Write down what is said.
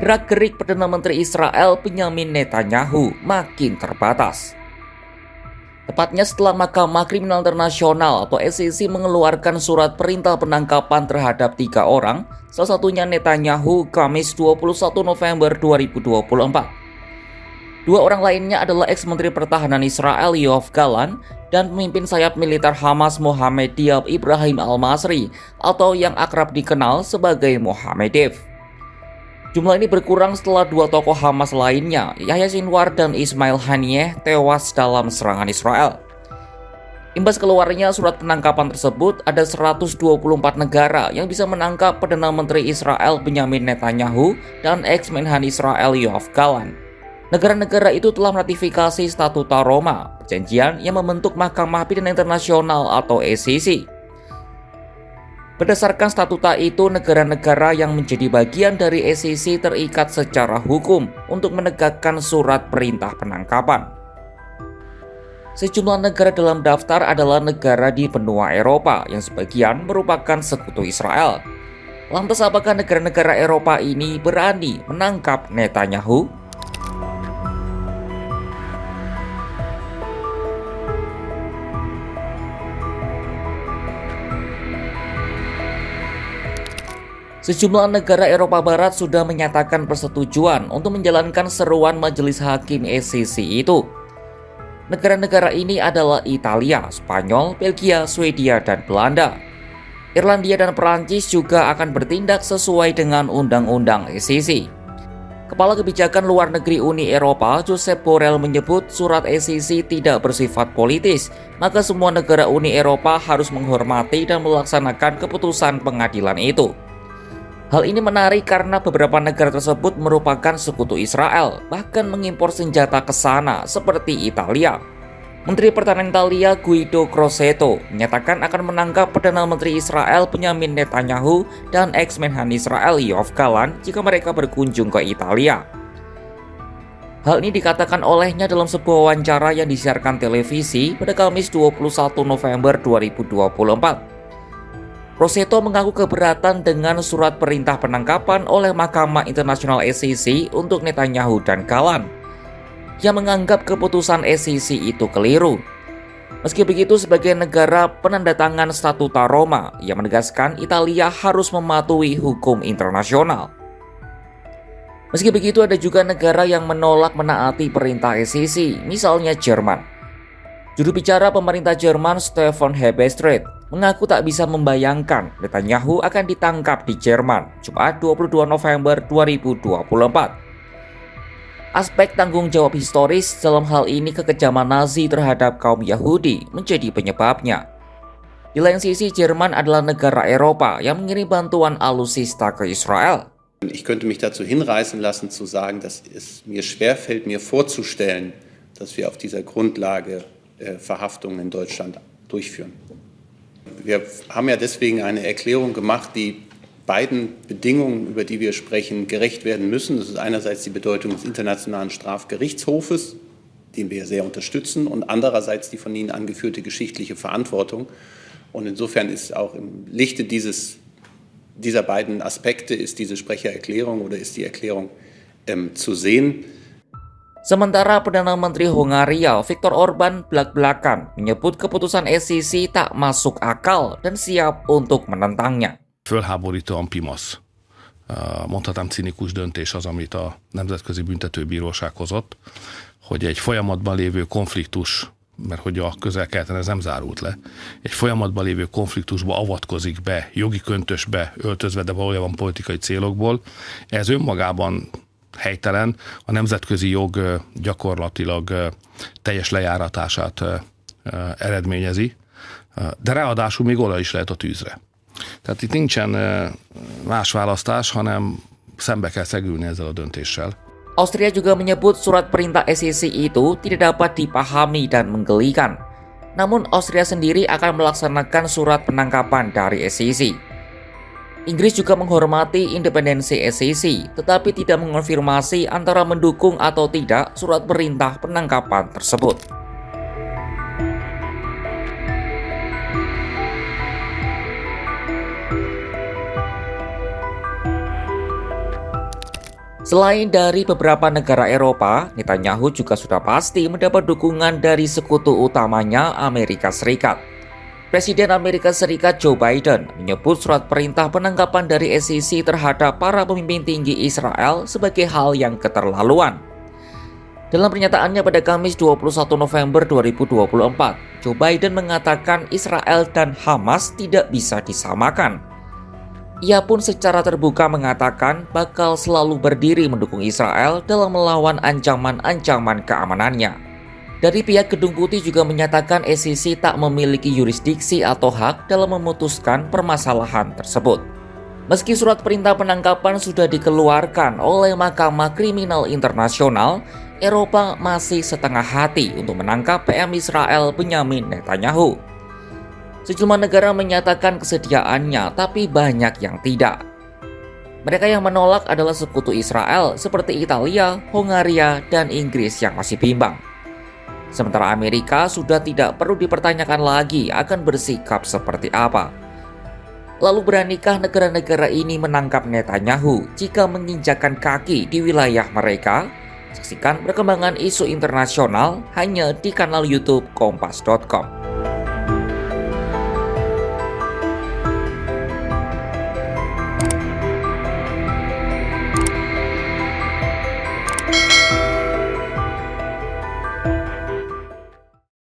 gerak-gerik Perdana Menteri Israel Benyamin Netanyahu makin terbatas. Tepatnya setelah Mahkamah Kriminal Internasional atau ICC mengeluarkan surat perintah penangkapan terhadap 3 orang, salah satunya Netanyahu, Kamis 21 November 2024. 2 orang lainnya adalah ex-menteri pertahanan Israel Yoav Gallant dan pemimpin sayap militer Hamas Mohammed Diab Ibrahim Al-Masri atau yang akrab dikenal sebagai Mohammed Dev. Jumlah ini berkurang setelah 2 tokoh Hamas lainnya, Yahya Sinwar dan Ismail Haniyeh, tewas dalam serangan Israel. Imbas keluarnya surat penangkapan tersebut, ada 124 negara yang bisa menangkap Perdana Menteri Israel Benyamin Netanyahu dan ex-Menhan Israel Yoav Gallant. Negara-negara itu telah meratifikasi Statuta Roma, perjanjian yang membentuk Mahkamah Pidana Internasional atau ICC. Berdasarkan statuta itu, negara-negara yang menjadi bagian dari ICC terikat secara hukum untuk menegakkan surat perintah penangkapan. Sejumlah negara dalam daftar adalah negara di benua Eropa yang sebagian merupakan sekutu Israel. Lantas apakah negara-negara Eropa ini berani menangkap Netanyahu? Sejumlah negara Eropa Barat sudah menyatakan persetujuan untuk menjalankan seruan Majelis Hakim ICC itu. Negara-negara ini adalah Italia, Spanyol, Belgia, Swedia, dan Belanda. Irlandia dan Perancis juga akan bertindak sesuai dengan Undang-Undang ICC. Kepala Kebijakan Luar Negeri Uni Eropa, Josep Borrell menyebut surat ICC tidak bersifat politis, maka semua negara Uni Eropa harus menghormati dan melaksanakan keputusan pengadilan itu. Hal ini menarik karena beberapa negara tersebut merupakan sekutu Israel, bahkan mengimpor senjata ke sana seperti Italia. Menteri Pertahanan Italia Guido Crosetto menyatakan akan menangkap Perdana Menteri Israel Benyamin Netanyahu dan ex-Menhan Israel Yoav Gallant jika mereka berkunjung ke Italia. Hal ini dikatakan olehnya dalam sebuah wawancara yang disiarkan televisi pada Kamis 21 November 2024. Crosetto mengaku keberatan dengan surat perintah penangkapan oleh Mahkamah Internasional ICC untuk Netanyahu dan Gallant, yang menganggap keputusan ICC itu keliru. Meski begitu, sebagai negara penandatangan Statuta Roma, ia menegaskan Italia harus mematuhi hukum internasional. Meski begitu, ada juga negara yang menolak menaati perintah ICC, misalnya Jerman. Juru bicara pemerintah Jerman Stefan Hebestreit mengaku tak bisa membayangkan Netanyahu akan ditangkap di Jerman Jumat 22 November 2024. Aspek tanggung jawab historis dalam hal ini kekejaman Nazi terhadap kaum Yahudi menjadi penyebabnya. Di lain sisi, Jerman adalah negara Eropa yang mengirim bantuan alutsista ke Israel. Ich könnte mich dazu hinreißen lassen zu sagen, dass es mir schwerfällt, mir vorzustellen, dass wir auf dieser Grundlage Verhaftungen in Deutschland durchführen. Wir haben ja deswegen eine Erklärung gemacht, die beiden Bedingungen, über die wir sprechen, gerecht werden müssen. Das ist einerseits die Bedeutung des Internationalen Strafgerichtshofes, den wir sehr unterstützen, und andererseits die von Ihnen angeführte geschichtliche Verantwortung. Und insofern ist auch im Lichte dieser beiden Aspekte ist diese Sprechererklärung oder ist die Erklärung zu sehen. Sementara Perdana Menteri Hongaria Viktor Orban belak-belakan menyebut keputusan ICC tak masuk akal dan siap untuk menentangnya. Fölháborítóan pimasz, mondhatnám cinikus döntés az, amit a Nemzetközi Büntetőbíróság hozott, hogy egy folyamatban lévő konfliktus, mert hogy a Közel-Keleten ez nem zárult le, egy folyamatban lévő konfliktusba avatkozik be, jogi köntösbe öltözve, de valójában politikai célokból. Ez önmagában helytelen, a nemzetközi jog gyakorlatilag teljes lejáratását eredményezi, de ráadásul még olaj is lehet a tűzre. Tehát itt nincsen más választás, hanem szembe kell szegülni ezzel a döntéssel. Austria juga menyebut surat perintah ICC itu tidak dapat dipahami dan menggelikan. Namun Austria sendiri akan melaksanakan surat penangkapan dari ICC. Inggris juga menghormati independensi ICC, tetapi tidak mengonfirmasi antara mendukung atau tidak surat perintah penangkapan tersebut. Selain dari beberapa negara Eropa, Netanyahu juga sudah pasti mendapat dukungan dari sekutu utamanya Amerika Serikat. Presiden Amerika Serikat Joe Biden menyebut surat perintah penangkapan dari SEC terhadap para pemimpin tinggi Israel sebagai hal yang keterlaluan. Dalam pernyataannya pada Kamis 21 November 2024, Joe Biden mengatakan Israel dan Hamas tidak bisa disamakan. Ia pun secara terbuka mengatakan bakal selalu berdiri mendukung Israel dalam melawan ancaman-ancaman keamanannya. Dari pihak Gedung Putih juga menyatakan SEC tak memiliki yurisdiksi atau hak dalam memutuskan permasalahan tersebut. Meski surat perintah penangkapan sudah dikeluarkan oleh Mahkamah Kriminal Internasional, Eropa masih setengah hati untuk menangkap PM Israel Benyamin Netanyahu. Sejumlah negara menyatakan kesediaannya, tapi banyak yang tidak. Mereka yang menolak adalah sekutu Israel seperti Italia, Hongaria, dan Inggris yang masih bimbang. Sementara Amerika sudah tidak perlu dipertanyakan lagi akan bersikap seperti apa. Lalu beranikah negara-negara ini menangkap Netanyahu jika menginjakkan kaki di wilayah mereka? Saksikan perkembangan isu internasional hanya di kanal YouTube Kompas.com.